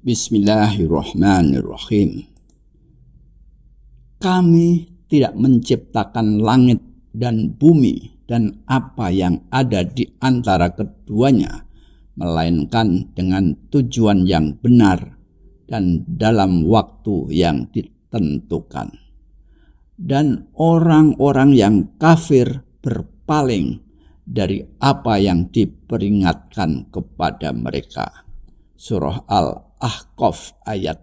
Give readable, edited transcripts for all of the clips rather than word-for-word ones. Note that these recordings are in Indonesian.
Bismillahirrahmanirrahim. Kami tidak menciptakan langit dan bumi dan apa yang ada di antara keduanya, melainkan dengan tujuan yang benar dan dalam waktu yang ditentukan. Dan orang-orang yang kafir berpaling dari apa yang diperingatkan kepada mereka. Surah Al-Ahqaf ayat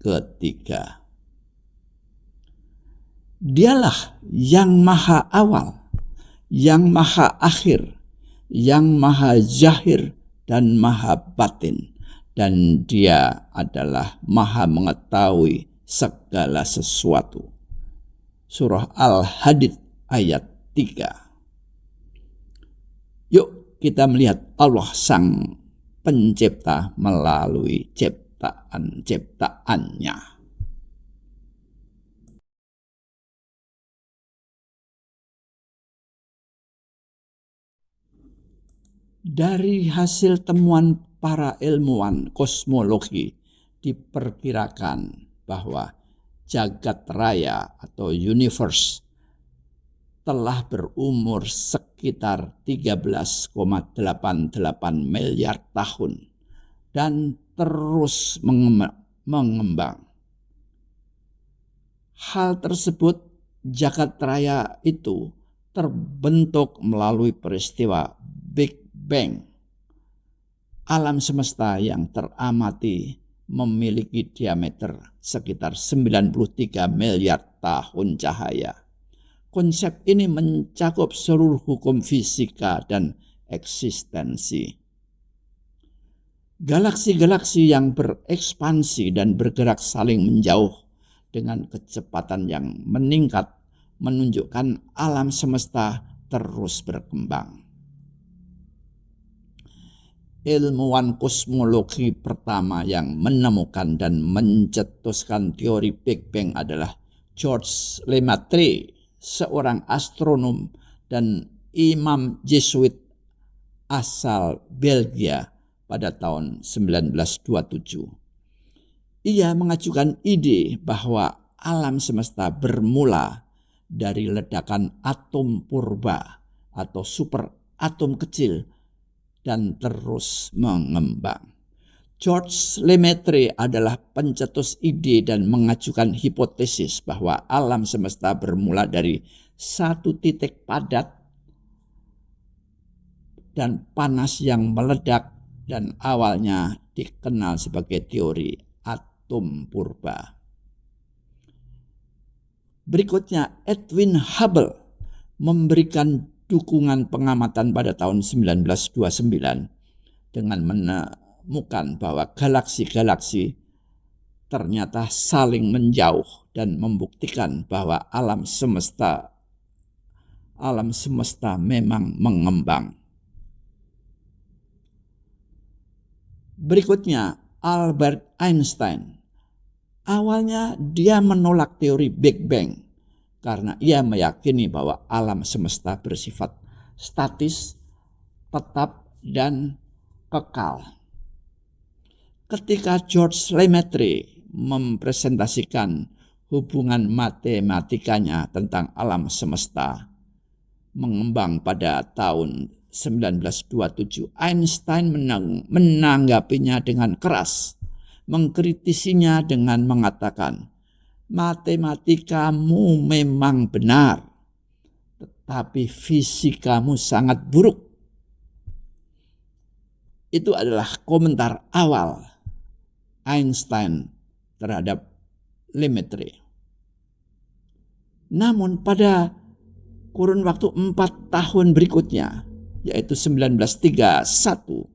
ketiga. Dialah yang maha awal, yang maha akhir, yang maha zahir dan maha batin. Dan dia adalah maha mengetahui segala sesuatu. Surah Al-Hadid ayat 3. Yuk kita melihat Allah sang pencipta melalui ciptaan-ciptaannya. Dari hasil temuan para ilmuwan kosmologi diperkirakan bahwa jagat raya atau universe telah berumur sekitar 13,88 miliar tahun dan terus mengembang. Hal tersebut, jagat raya itu terbentuk melalui peristiwa Big Bang. Alam semesta yang teramati memiliki diameter sekitar 93 miliar tahun cahaya. Konsep ini mencakup seluruh hukum fisika dan eksistensi. Galaksi-galaksi yang berekspansi dan bergerak saling menjauh dengan kecepatan yang meningkat menunjukkan alam semesta terus berkembang. Ilmuwan kosmologi pertama yang menemukan dan mencetuskan teori Big Bang adalah Georges Lemaitre, seorang astronom dan imam Jesuit asal Belgia pada tahun 1927. Ia mengajukan ide bahwa alam semesta bermula dari ledakan atom purba atau super atom kecil dan terus mengembang. Georges Lemaitre adalah pencetus ide dan mengajukan hipotesis bahwa alam semesta bermula dari satu titik padat dan panas yang meledak dan awalnya dikenal sebagai teori atom purba. Berikutnya, Edwin Hubble memberikan dukungan pengamatan pada tahun 1929 dengan menemukan bahwa galaksi-galaksi ternyata saling menjauh dan membuktikan bahwa alam semesta memang mengembang. Berikutnya, Albert Einstein. Awalnya dia menolak teori Big Bang karena ia meyakini bahwa alam semesta bersifat statis, tetap, dan kekal. Ketika Georges Lemaitre mempresentasikan hubungan matematikanya tentang alam semesta mengembang pada tahun 1927, Einstein menanggapinya dengan keras, mengkritisinya dengan mengatakan, "Matematikamu memang benar, tetapi fisikamu sangat buruk." Itu adalah komentar awal Einstein terhadap Lemaitre. Namun pada kurun waktu 4 tahun berikutnya, yaitu 1931,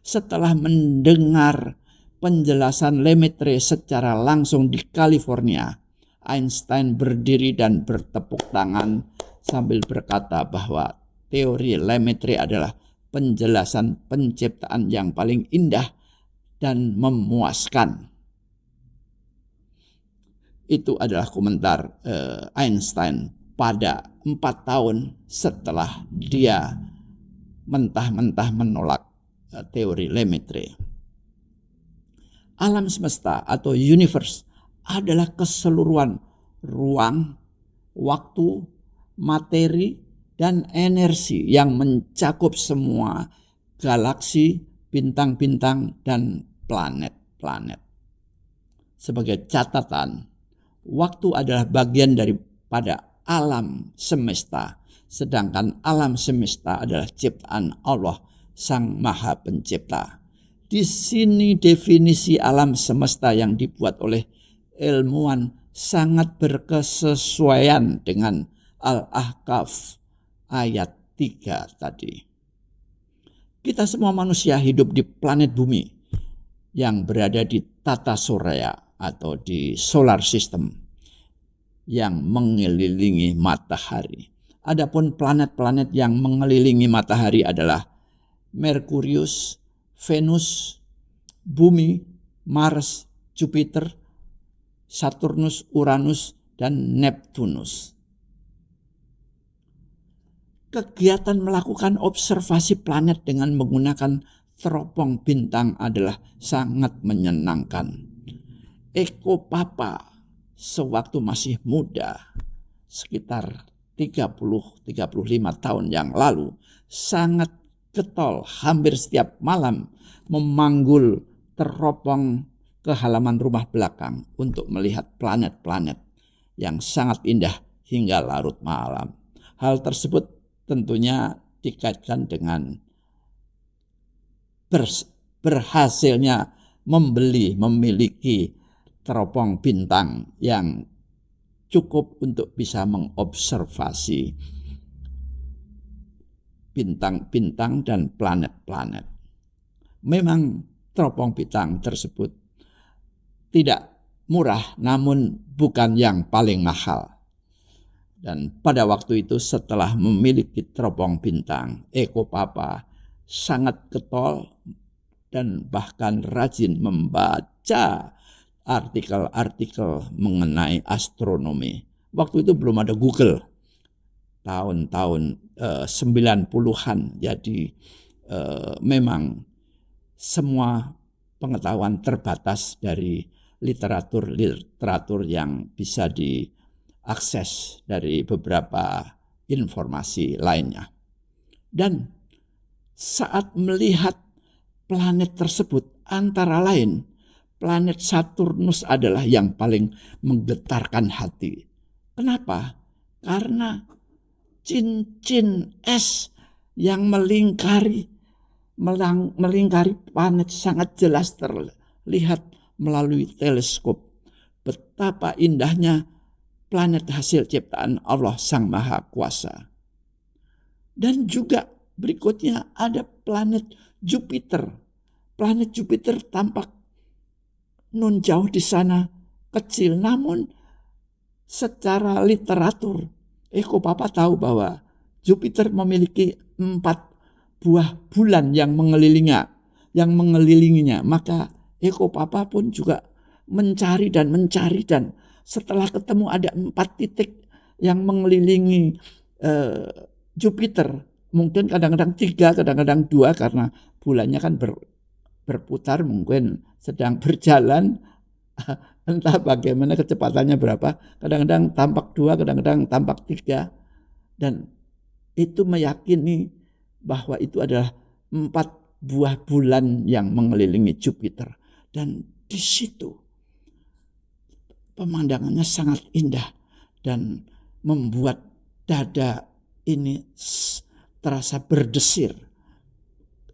setelah mendengar penjelasan Lemaitre secara langsung di California, Einstein berdiri dan bertepuk tangan sambil berkata bahwa teori Lemaitre adalah penjelasan penciptaan yang paling indah dan memuaskan. Itu adalah komentar Einstein pada 4 tahun setelah dia mentah-mentah menolak teori Lemaitre. Alam semesta atau universe adalah keseluruhan ruang, waktu, materi, dan energi yang mencakup semua galaksi, bintang-bintang, dan planet-planet. Sebagai catatan, waktu adalah bagian daripada alam semesta, sedangkan alam semesta adalah ciptaan Allah, Sang Maha Pencipta. Di sini definisi alam semesta yang dibuat oleh ilmuwan sangat berkesesuaian dengan Al-Ahqaf ayat 3 tadi. Kita semua manusia hidup di planet bumi yang berada di tata surya atau di solar system yang mengelilingi matahari. Adapun planet-planet yang mengelilingi matahari adalah Merkurius, Venus, Bumi, Mars, Jupiter, Saturnus, Uranus, dan Neptunus. Kegiatan melakukan observasi planet dengan menggunakan teropong bintang adalah sangat menyenangkan. Eko Papa sewaktu masih muda, sekitar 30-35 tahun yang lalu, sangat getol hampir setiap malam memanggul teropong ke halaman rumah belakang untuk melihat planet-planet yang sangat indah hingga larut malam. Hal tersebut tentunya dikaitkan dengan berhasilnya memiliki teropong bintang yang cukup untuk bisa mengobservasi bintang-bintang dan planet-planet. Memang teropong bintang tersebut tidak murah, namun bukan yang paling mahal. Dan pada waktu itu setelah memiliki teropong bintang, Eko Papa sangat getol dan bahkan rajin membaca artikel-artikel mengenai astronomi. Waktu itu belum ada Google, tahun-tahun 90-an. Jadi memang semua pengetahuan terbatas dari literatur yang bisa diakses dari beberapa informasi lainnya. Dan saat melihat planet tersebut, antara lain planet Saturnus adalah yang paling menggetarkan hati. Kenapa? Karena cincin es yang melingkari planet sangat jelas terlihat melalui teleskop. Betapa indahnya planet hasil ciptaan Allah Sang Maha Kuasa. Dan juga berikutnya ada planet Jupiter. Planet Jupiter tampak nun jauh di sana kecil, namun secara literatur Eko Papa tahu bahwa Jupiter memiliki 4 buah bulan yang mengelilinginya. Maka Eko Papa pun juga mencari dan setelah ketemu ada 4 titik yang mengelilingi Jupiter. Mungkin kadang-kadang 3, kadang-kadang 2 karena bulannya kan berputar, mungkin sedang berjalan, entah bagaimana kecepatannya berapa. Kadang-kadang tampak 2, kadang-kadang tampak 3. Dan itu meyakini bahwa itu adalah 4 buah bulan yang mengelilingi Jupiter. Dan di situ pemandangannya sangat indah dan membuat dada ini terasa berdesir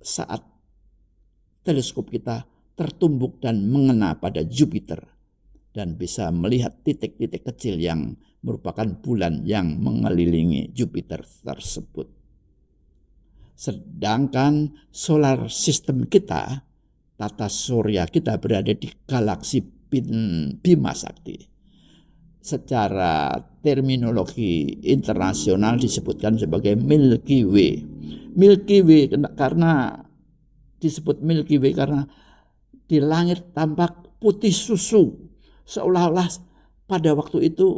saat teleskop kita tertumbuk dan mengena pada Jupiter dan bisa melihat titik-titik kecil yang merupakan bulan yang mengelilingi Jupiter tersebut. Sedangkan solar system kita, tata surya kita berada di galaksi Bima Sakti. Secara terminologi internasional disebutkan sebagai Milky Way. Milky Way karena disebut Milky Way karena di langit tampak putih susu. Seolah-olah pada waktu itu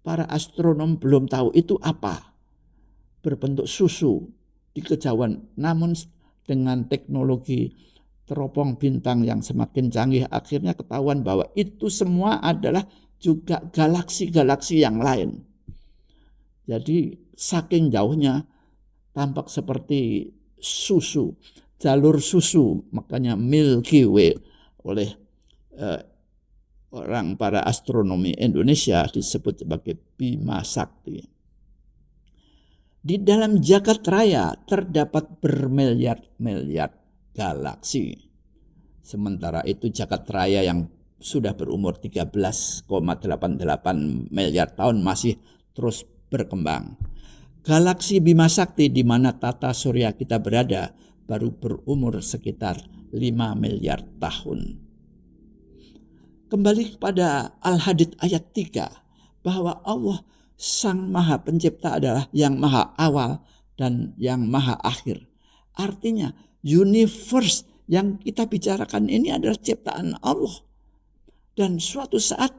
para astronom belum tahu itu apa. Berbentuk susu di kejauhan. Namun dengan teknologi teropong bintang yang semakin canggih, akhirnya ketahuan bahwa itu semua adalah juga galaksi-galaksi yang lain. Jadi saking jauhnya tampak seperti susu, jalur susu, makanya Milky Way oleh orang para astronomi Indonesia disebut sebagai Bima Sakti. Di dalam jagat raya terdapat bermiliar-miliar galaksi. Sementara itu jagat raya yang sudah berumur 13,88 miliar tahun masih terus berkembang. Galaksi Bima Sakti di mana tata surya kita berada baru berumur sekitar 5 miliar tahun. Kembali kepada Al-Hadid ayat 3 bahwa Allah Sang Maha Pencipta adalah yang maha awal dan yang maha akhir. Artinya universe yang kita bicarakan ini adalah ciptaan Allah. Dan suatu saat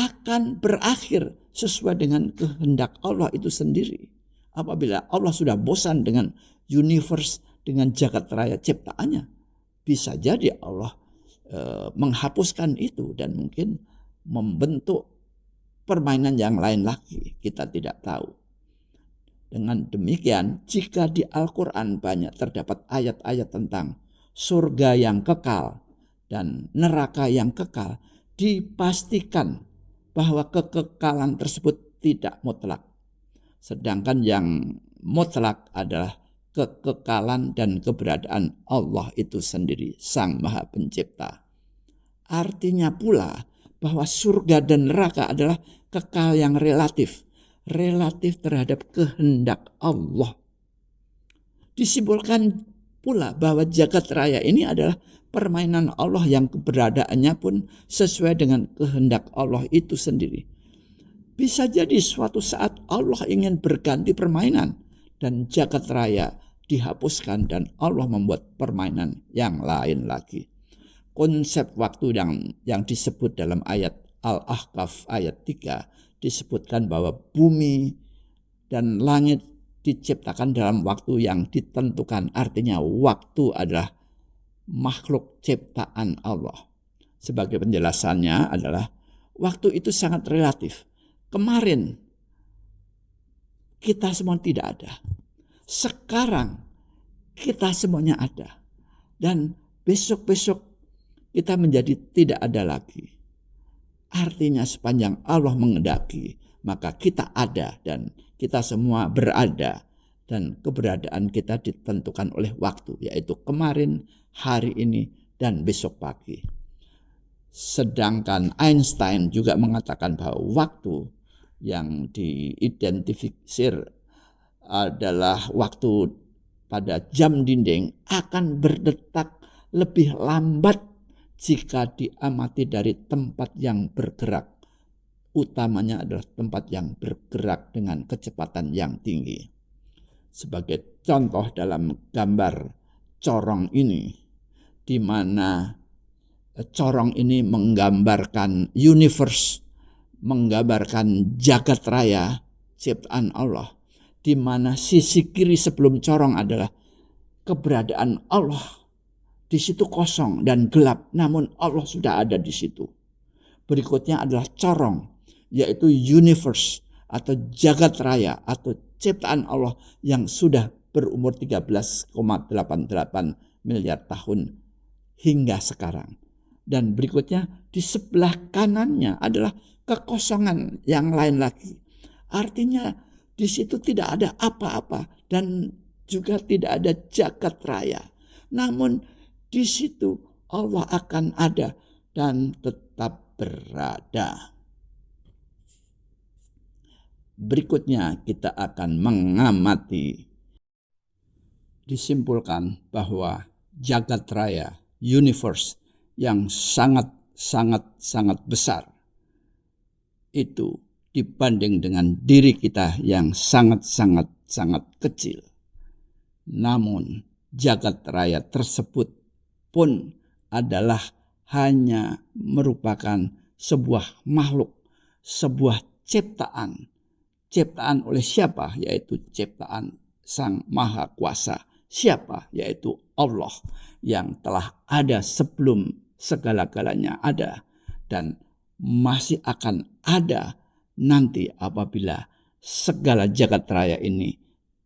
akan berakhir sesuai dengan kehendak Allah itu sendiri. Apabila Allah sudah bosan dengan universe, dengan jagat raya ciptaannya, bisa jadi Allah menghapuskan itu dan mungkin membentuk permainan yang lain lagi, kita tidak tahu. Dengan demikian, jika di Al-Quran banyak terdapat ayat-ayat tentang surga yang kekal dan neraka yang kekal, dipastikan bahwa kekekalan tersebut tidak mutlak. Sedangkan yang mutlak adalah kekekalan dan keberadaan Allah itu sendiri, Sang Maha Pencipta. Artinya pula bahwa surga dan neraka adalah kekal yang relatif terhadap kehendak Allah. Disimpulkan pula bahwa jagat raya ini adalah permainan Allah yang keberadaannya pun sesuai dengan kehendak Allah itu sendiri. Bisa jadi suatu saat Allah ingin berganti permainan dan jagat raya dihapuskan dan Allah membuat permainan yang lain lagi. Konsep waktu yang disebut dalam ayat Al-Ahqaf ayat 3 disebutkan bahwa bumi dan langit diciptakan dalam waktu yang ditentukan. Artinya waktu adalah makhluk ciptaan Allah. Sebagai penjelasannya adalah waktu itu sangat relatif. Kemarin kita semua tidak ada. Sekarang kita semuanya ada. Dan besok-besok kita menjadi tidak ada lagi. Artinya sepanjang Allah mengendaki, maka kita ada dan kita semua berada. Dan keberadaan kita ditentukan oleh waktu, yaitu kemarin, hari ini, dan besok pagi. Sedangkan Einstein juga mengatakan bahwa waktu yang diidentifikasir adalah waktu pada jam dinding akan berdetak lebih lambat jika diamati dari tempat yang bergerak. Utamanya adalah tempat yang bergerak dengan kecepatan yang tinggi. Sebagai contoh dalam gambar corong ini, di mana corong ini menggambarkan universe, menggambarkan jagat raya ciptaan Allah, di mana sisi kiri sebelum corong adalah keberadaan Allah. Di situ kosong dan gelap, namun Allah sudah ada di situ. Berikutnya adalah corong, yaitu universe atau jagat raya atau ciptaan Allah yang sudah berumur 13,88 miliar tahun hingga sekarang. Dan berikutnya di sebelah kanannya adalah kekosongan yang lain lagi. Artinya di situ tidak ada apa-apa dan juga tidak ada jagat raya. Namun di situ Allah akan ada dan tetap berada. Berikutnya kita akan mengamati. Disimpulkan bahwa jagat raya, universe yang sangat besar itu dibanding dengan diri kita yang sangat kecil. Namun jagat raya tersebut pun adalah hanya merupakan sebuah makhluk, sebuah ciptaan. Ciptaan oleh siapa? Yaitu ciptaan Sang Maha Kuasa, Siapa? Yaitu Allah yang telah ada sebelum segala-galanya ada dan masih akan ada nanti apabila segala jagat raya ini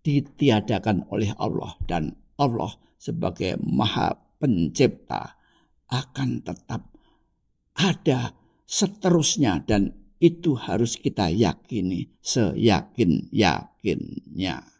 ditiadakan oleh Allah, dan Allah sebagai Maha Pencipta akan tetap ada seterusnya, dan itu harus kita yakini seyakin-yakinnya.